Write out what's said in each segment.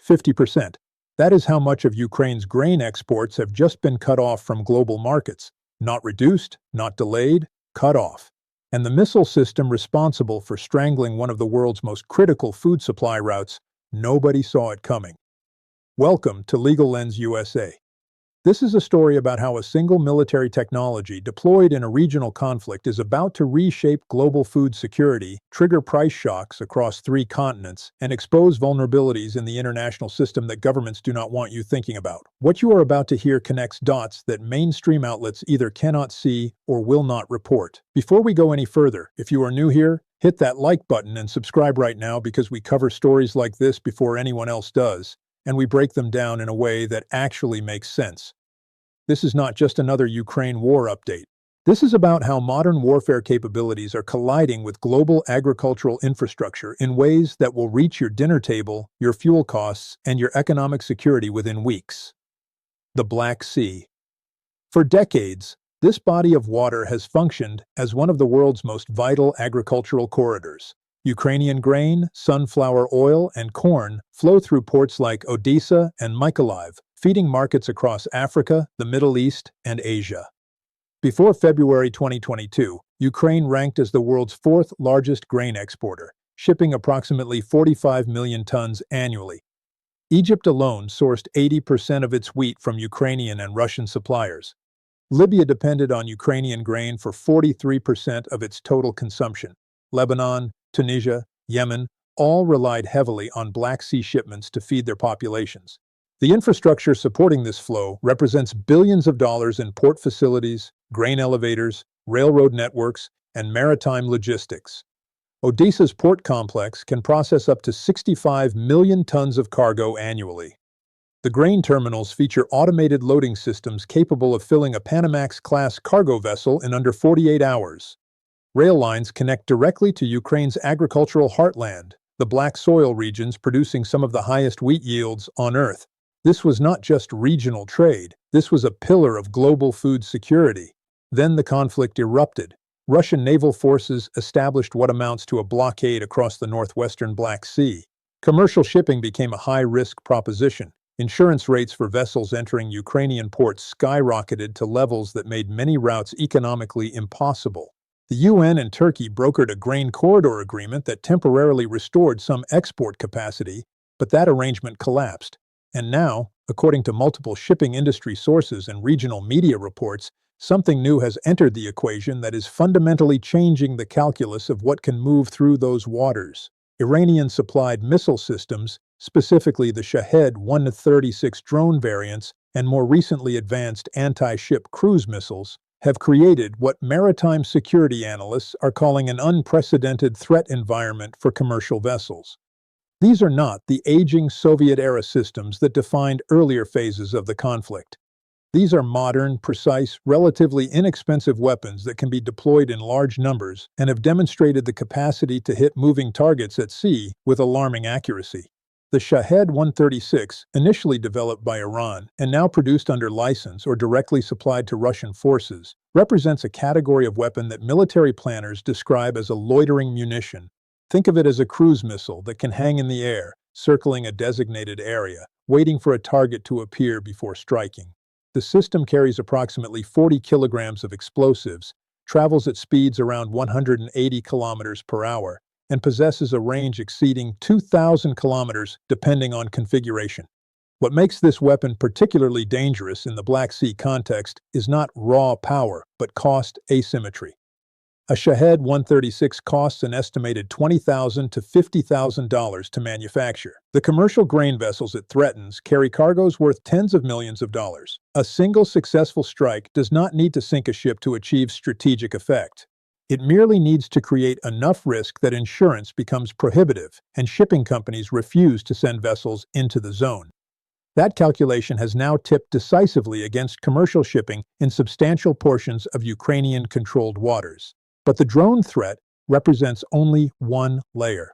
50%. That is how much of Ukraine's grain exports have just been cut off from global markets. Not reduced, not delayed, cut off. And the missile system responsible for strangling one of the world's most critical food supply routes, nobody saw it coming. Welcome to Legal Lens USA. This is a story about how a single military technology deployed in a regional conflict is about to reshape global food security, trigger price shocks across 3 continents, and expose vulnerabilities in the international system that governments do not want you thinking about. What you are about to hear connects dots that mainstream outlets either cannot see or will not report. Before we go any further, if you are new here, hit that like button and subscribe right now because we cover stories like this before anyone else does, and we break them down in a way that actually makes sense. This is not just another Ukraine war update. This is about how modern warfare capabilities are colliding with global agricultural infrastructure in ways that will reach your dinner table, your fuel costs, and your economic security within weeks. The Black Sea. For decades, this body of water has functioned as one of the world's most vital agricultural corridors. Ukrainian grain, sunflower oil, and corn flow through ports like Odessa and Mykolaiv, feeding markets across Africa, the Middle East, and Asia. Before February 2022, Ukraine ranked as the world's 4th largest grain exporter, shipping approximately 45 million tons annually. Egypt alone sourced 80% of its wheat from Ukrainian and Russian suppliers. Libya depended on Ukrainian grain for 43% of its total consumption. Lebanon, Tunisia, Yemen, all relied heavily on Black Sea shipments to feed their populations. The infrastructure supporting this flow represents billions of dollars in port facilities, grain elevators, railroad networks, and maritime logistics. Odessa's port complex can process up to 65 million tons of cargo annually. The grain terminals feature automated loading systems capable of filling a Panamax-class cargo vessel in under 48 hours. Rail lines connect directly to Ukraine's agricultural heartland, the black soil regions producing some of the highest wheat yields on Earth. This was not just regional trade, this was a pillar of global food security. Then the conflict erupted. Russian naval forces established what amounts to a blockade across the northwestern Black Sea. Commercial shipping became a high-risk proposition. Insurance rates for vessels entering Ukrainian ports skyrocketed to levels that made many routes economically impossible. The UN and Turkey brokered a grain corridor agreement that temporarily restored some export capacity, but that arrangement collapsed. And now, according to multiple shipping industry sources and regional media reports, something new has entered the equation that is fundamentally changing the calculus of what can move through those waters. Iranian-supplied missile systems, specifically the Shahed 136 drone variants and more recently advanced anti-ship cruise missiles, have created what maritime security analysts are calling an unprecedented threat environment for commercial vessels. These are not the aging Soviet-era systems that defined earlier phases of the conflict. These are modern, precise, relatively inexpensive weapons that can be deployed in large numbers and have demonstrated the capacity to hit moving targets at sea with alarming accuracy. The Shahed 136, initially developed by Iran and now produced under license or directly supplied to Russian forces, represents a category of weapon that military planners describe as a loitering munition. Think of it as a cruise missile that can hang in the air, circling a designated area, waiting for a target to appear before striking. The system carries approximately 40 kilograms of explosives, travels at speeds around 180 kilometers per hour, and possesses a range exceeding 2,000 kilometers depending on configuration. What makes this weapon particularly dangerous in the Black Sea context is not raw power, but cost asymmetry. A Shahed 136 costs an estimated $20,000 to $50,000 to manufacture. The commercial grain vessels it threatens carry cargoes worth tens of millions of dollars. A single successful strike does not need to sink a ship to achieve strategic effect. It merely needs to create enough risk that insurance becomes prohibitive and shipping companies refuse to send vessels into the zone. That calculation has now tipped decisively against commercial shipping in substantial portions of Ukrainian-controlled waters. But the drone threat represents only one layer.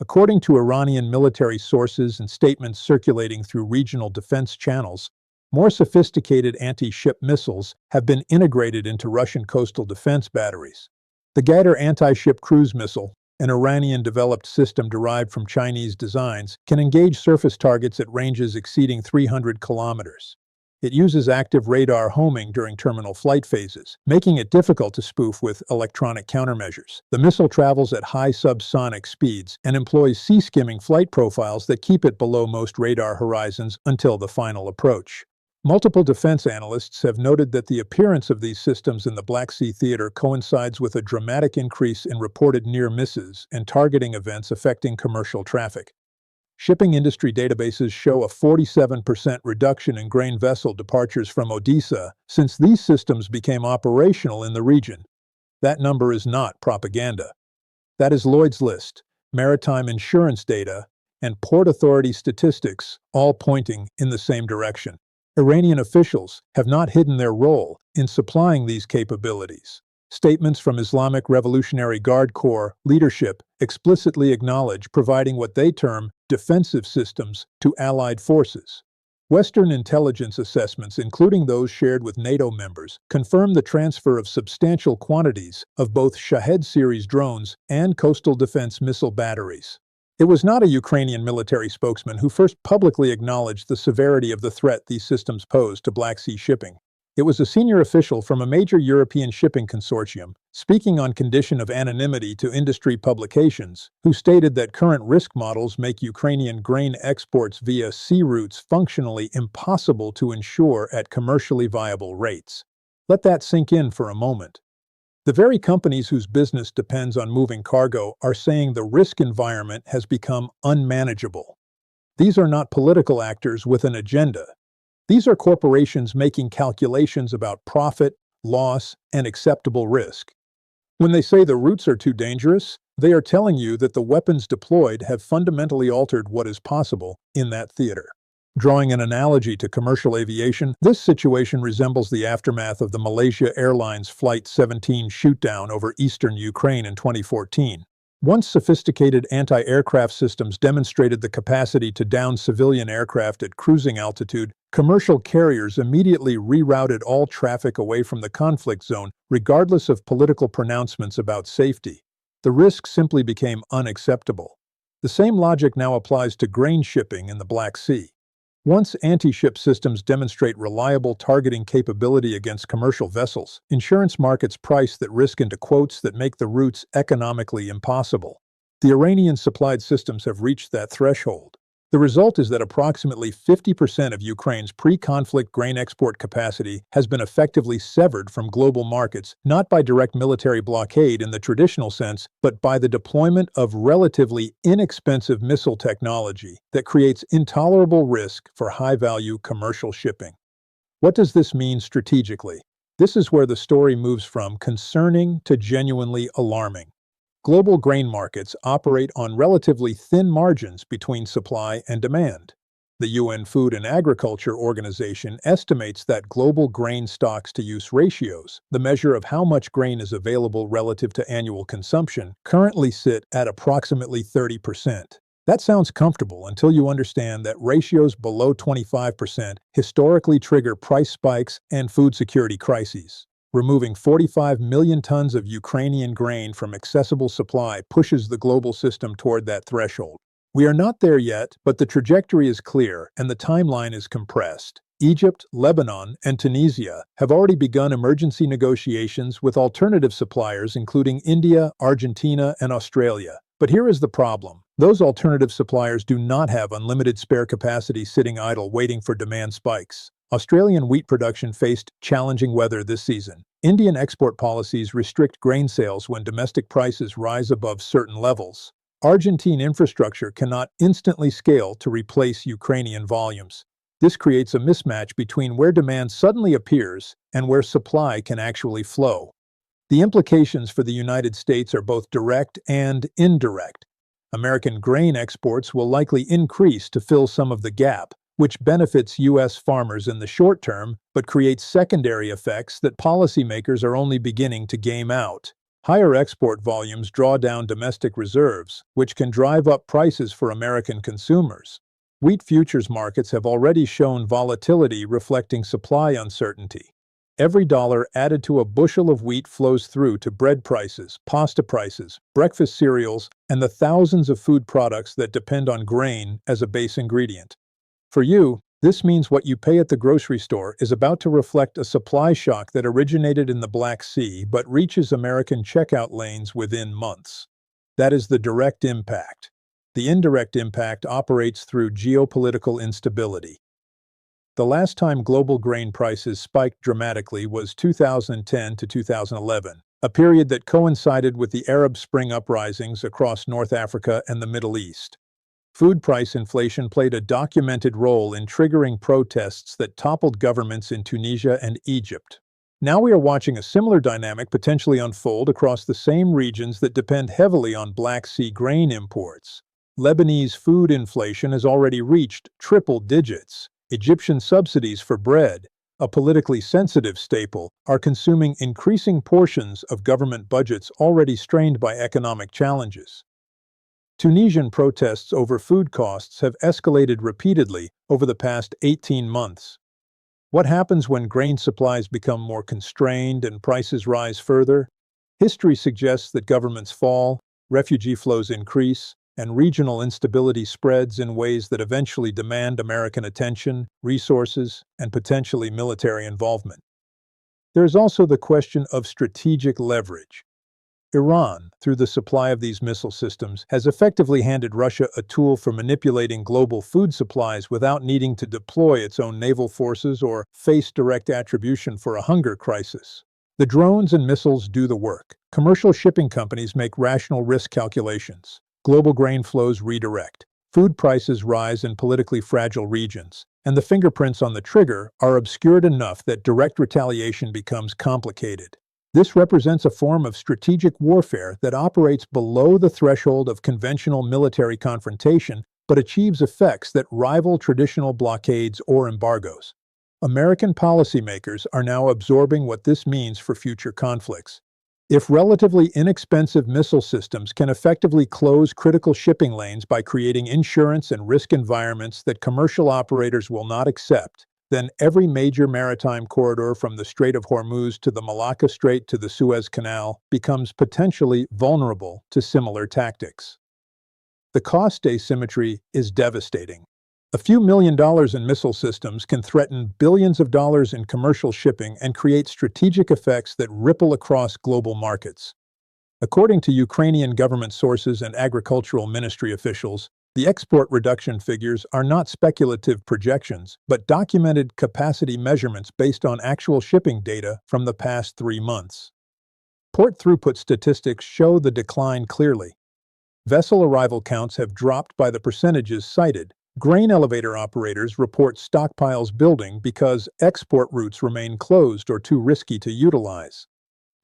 According to Iranian military sources and statements circulating through regional defense channels, more sophisticated anti-ship missiles have been integrated into Russian coastal defense batteries. The Ghadar anti-ship cruise missile, An Iranian-developed system derived from Chinese designs can engage surface targets at ranges exceeding 300 kilometers. It uses active radar homing during terminal flight phases, making it difficult to spoof with electronic countermeasures. The missile travels at high subsonic speeds and employs sea-skimming flight profiles that keep it below most radar horizons until the final approach. Multiple defense analysts have noted that the appearance of these systems in the Black Sea theater coincides with a dramatic increase in reported near misses and targeting events affecting commercial traffic. Shipping industry databases show a 47% reduction in grain vessel departures from Odessa since these systems became operational in the region. That number is not propaganda. That is Lloyd's List, maritime insurance data, and Port Authority statistics, all pointing in the same direction. Iranian officials have not hidden their role in supplying these capabilities. Statements from Islamic Revolutionary Guard Corps leadership explicitly acknowledge providing what they term defensive systems to allied forces. Western intelligence assessments, including those shared with NATO members, confirm the transfer of substantial quantities of both Shahed series drones and coastal defense missile batteries. It was not a Ukrainian military spokesman who first publicly acknowledged the severity of the threat these systems pose to Black Sea shipping. It was a senior official from a major European shipping consortium, speaking on condition of anonymity to industry publications, who stated that current risk models make Ukrainian grain exports via sea routes functionally impossible to ensure at commercially viable rates. Let that sink in for a moment. The very companies whose business depends on moving cargo are saying the risk environment has become unmanageable. These are not political actors with an agenda. These are corporations making calculations about profit, loss, and acceptable risk. When they say the routes are too dangerous, they are telling you that the weapons deployed have fundamentally altered what is possible in that theater. Drawing an analogy to commercial aviation, this situation resembles the aftermath of the Malaysia Airlines Flight 17 shootdown over eastern Ukraine in 2014. Once sophisticated anti-aircraft systems demonstrated the capacity to down civilian aircraft at cruising altitude, commercial carriers immediately rerouted all traffic away from the conflict zone, regardless of political pronouncements about safety. The risk simply became unacceptable. The same logic now applies to grain shipping in the Black Sea. Once anti-ship systems demonstrate reliable targeting capability against commercial vessels, insurance markets price that risk into quotes that make the routes economically impossible. The Iranian-supplied systems have reached that threshold. The result is that approximately 50% of Ukraine's pre-conflict grain export capacity has been effectively severed from global markets, not by direct military blockade in the traditional sense, but by the deployment of relatively inexpensive missile technology that creates intolerable risk for high-value commercial shipping. What does this mean strategically? This is where the story moves from concerning to genuinely alarming. Global grain markets operate on relatively thin margins between supply and demand. The UN Food and Agriculture Organization estimates that global grain stocks-to-use ratios, the measure of how much grain is available relative to annual consumption, currently sit at approximately 30%. That sounds comfortable until you understand that ratios below 25% historically trigger price spikes and food security crises. Removing 45 million tons of Ukrainian grain from accessible supply pushes the global system toward that threshold. We are not there yet, but the trajectory is clear and the timeline is compressed. Egypt, Lebanon, and Tunisia have already begun emergency negotiations with alternative suppliers including India, Argentina, and Australia. But here is the problem. Those alternative suppliers do not have unlimited spare capacity sitting idle waiting for demand spikes. Australian wheat production faced challenging weather this season. Indian export policies restrict grain sales when domestic prices rise above certain levels. Argentine infrastructure cannot instantly scale to replace Ukrainian volumes. This creates a mismatch between where demand suddenly appears and where supply can actually flow. The implications for the United States are both direct and indirect. American grain exports will likely increase to fill some of the gap, which benefits U.S. farmers in the short term, but creates secondary effects that policymakers are only beginning to game out. Higher export volumes draw down domestic reserves, which can drive up prices for American consumers. Wheat futures markets have already shown volatility reflecting supply uncertainty. Every dollar added to a bushel of wheat flows through to bread prices, pasta prices, breakfast cereals, and the thousands of food products that depend on grain as a base ingredient. For you, this means what you pay at the grocery store is about to reflect a supply shock that originated in the Black Sea but reaches American checkout lanes within months. That is the direct impact. The indirect impact operates through geopolitical instability. The last time global grain prices spiked dramatically was 2010 to 2011, a period that coincided with the Arab Spring uprisings across North Africa and the Middle East. Food price inflation played a documented role in triggering protests that toppled governments in Tunisia and Egypt. Now we are watching a similar dynamic potentially unfold across the same regions that depend heavily on Black Sea grain imports. Lebanese food inflation has already reached triple digits. Egyptian subsidies for bread, a politically sensitive staple, are consuming increasing portions of government budgets already strained by economic challenges. Tunisian protests over food costs have escalated repeatedly over the past 18 months. What happens when grain supplies become more constrained and prices rise further? History suggests that governments fall, refugee flows increase, and regional instability spreads in ways that eventually demand American attention, resources, and potentially military involvement. There is also the question of strategic leverage. Iran, through the supply of these missile systems, has effectively handed Russia a tool for manipulating global food supplies without needing to deploy its own naval forces or face direct attribution for a hunger crisis. The drones and missiles do the work. Commercial shipping companies make rational risk calculations. Global grain flows redirect. Food prices rise in politically fragile regions, and the fingerprints on the trigger are obscured enough that direct retaliation becomes complicated. This represents a form of strategic warfare that operates below the threshold of conventional military confrontation but achieves effects that rival traditional blockades or embargoes. American policymakers are now absorbing what this means for future conflicts. If relatively inexpensive missile systems can effectively close critical shipping lanes by creating insurance and risk environments that commercial operators will not accept, then every major maritime corridor from the Strait of Hormuz to the Malacca Strait to the Suez Canal becomes potentially vulnerable to similar tactics. The cost asymmetry is devastating. A few $1 million in missile systems can threaten billions of dollars in commercial shipping and create strategic effects that ripple across global markets. According to Ukrainian government sources and agricultural ministry officials, the export reduction figures are not speculative projections, but documented capacity measurements based on actual shipping data from the past 3 months. Port throughput statistics show the decline clearly. Vessel arrival counts have dropped by the percentages cited. Grain elevator operators report stockpiles building because export routes remain closed or too risky to utilize.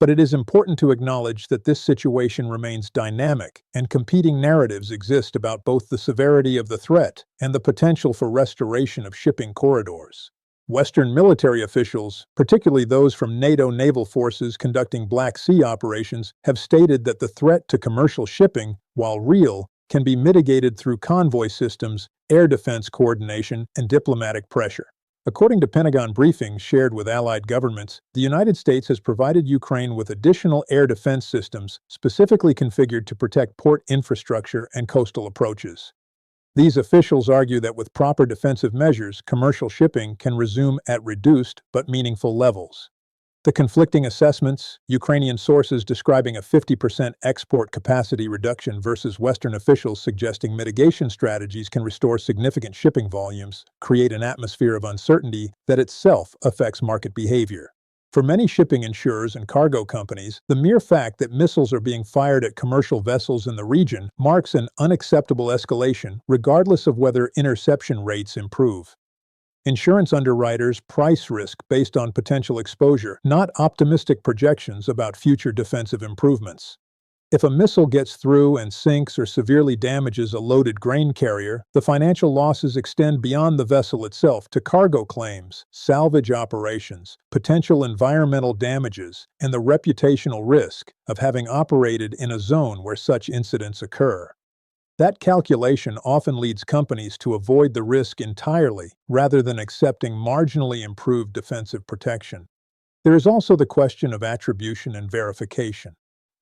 But it is important to acknowledge that this situation remains dynamic, and competing narratives exist about both the severity of the threat and the potential for restoration of shipping corridors. Western military officials, particularly those from NATO naval forces conducting Black Sea operations, have stated that the threat to commercial shipping, while real, can be mitigated through convoy systems, air defense coordination, and diplomatic pressure. According to Pentagon briefings shared with allied governments, the United States has provided Ukraine with additional air defense systems specifically configured to protect port infrastructure and coastal approaches. These officials argue that with proper defensive measures, commercial shipping can resume at reduced but meaningful levels. The conflicting assessments, Ukrainian sources describing a 50% export capacity reduction versus Western officials suggesting mitigation strategies can restore significant shipping volumes, create an atmosphere of uncertainty that itself affects market behavior. For many shipping insurers and cargo companies, the mere fact that missiles are being fired at commercial vessels in the region marks an unacceptable escalation, regardless of whether interception rates improve. Insurance underwriters price risk based on potential exposure, not optimistic projections about future defensive improvements. If a missile gets through and sinks or severely damages a loaded grain carrier, the financial losses extend beyond the vessel itself to cargo claims, salvage operations, potential environmental damages, and the reputational risk of having operated in a zone where such incidents occur. That calculation often leads companies to avoid the risk entirely rather than accepting marginally improved defensive protection. There is also the question of attribution and verification.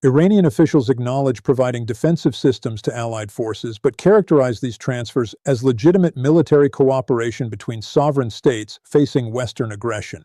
Iranian officials acknowledge providing defensive systems to allied forces, but characterize these transfers as legitimate military cooperation between sovereign states facing Western aggression.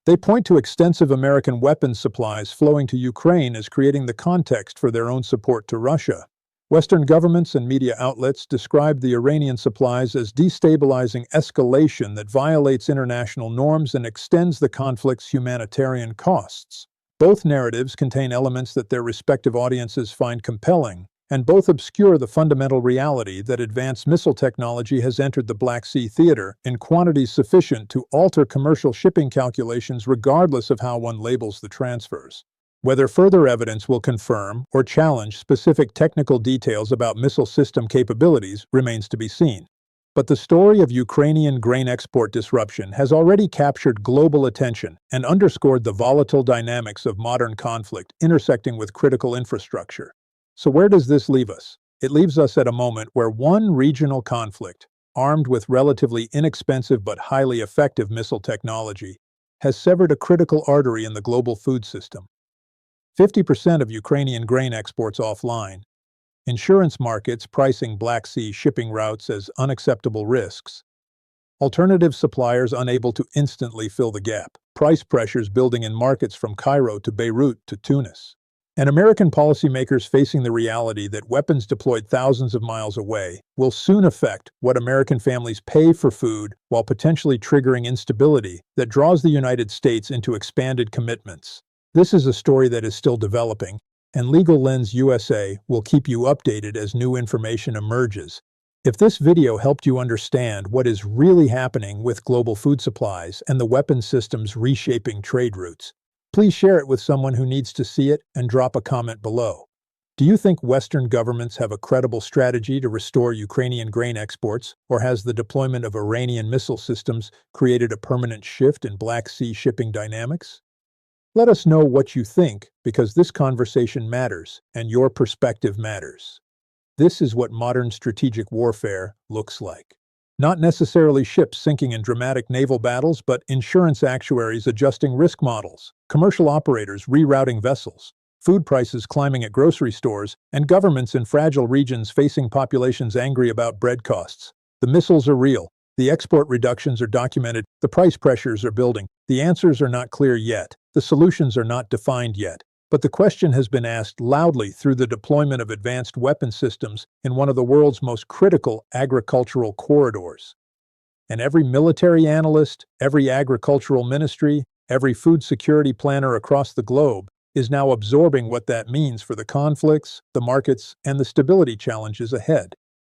They point to extensive American weapons supplies flowing to Ukraine as creating the context for their own support to Russia. Western governments and media outlets describe the Iranian supplies as destabilizing escalation that violates international norms and extends the conflict's humanitarian costs. Both narratives contain elements that their respective audiences find compelling, and both obscure the fundamental reality that advanced missile technology has entered the Black Sea theater in quantities sufficient to alter commercial shipping calculations regardless of how one labels the transfers. Whether further evidence will confirm or challenge specific technical details about missile system capabilities remains to be seen. But the story of Ukrainian grain export disruption has already captured global attention and underscored the volatile dynamics of modern conflict intersecting with critical infrastructure. So where does this leave us? It leaves us at a moment where one regional conflict, armed with relatively inexpensive but highly effective missile technology, has severed a critical artery in the global food system. 50% of Ukrainian grain exports offline. Insurance markets pricing Black Sea shipping routes as unacceptable risks. Alternative suppliers unable to instantly fill the gap. Price pressures building in markets from Cairo to Beirut to Tunis. And American policymakers facing the reality that weapons deployed thousands of miles away will soon affect what American families pay for food while potentially triggering instability that draws the United States into expanded commitments. This is a story that is still developing, and Legal Lens USA will keep you updated as new information emerges. If this video helped you understand what is really happening with global food supplies and the weapons systems reshaping trade routes, please share it with someone who needs to see it and drop a comment below. Do you think Western governments have a credible strategy to restore Ukrainian grain exports, or has the deployment of Iranian missile systems created a permanent shift in Black Sea shipping dynamics? Let us know what you think, because this conversation matters, and your perspective matters. This is what modern strategic warfare looks like. Not necessarily ships sinking in dramatic naval battles, but insurance actuaries adjusting risk models, commercial operators rerouting vessels, food prices climbing at grocery stores, and governments in fragile regions facing populations angry about bread costs. The missiles are real. The export reductions are documented. The price pressures are building. The answers are not clear yet. The solutions are not defined yet. But the question has been asked loudly through the deployment of advanced weapon systems in one of the world's most critical agricultural corridors. And every military analyst, every agricultural ministry, every food security planner across the globe is now absorbing what that means for the conflicts, the markets, and the stability challenges ahead.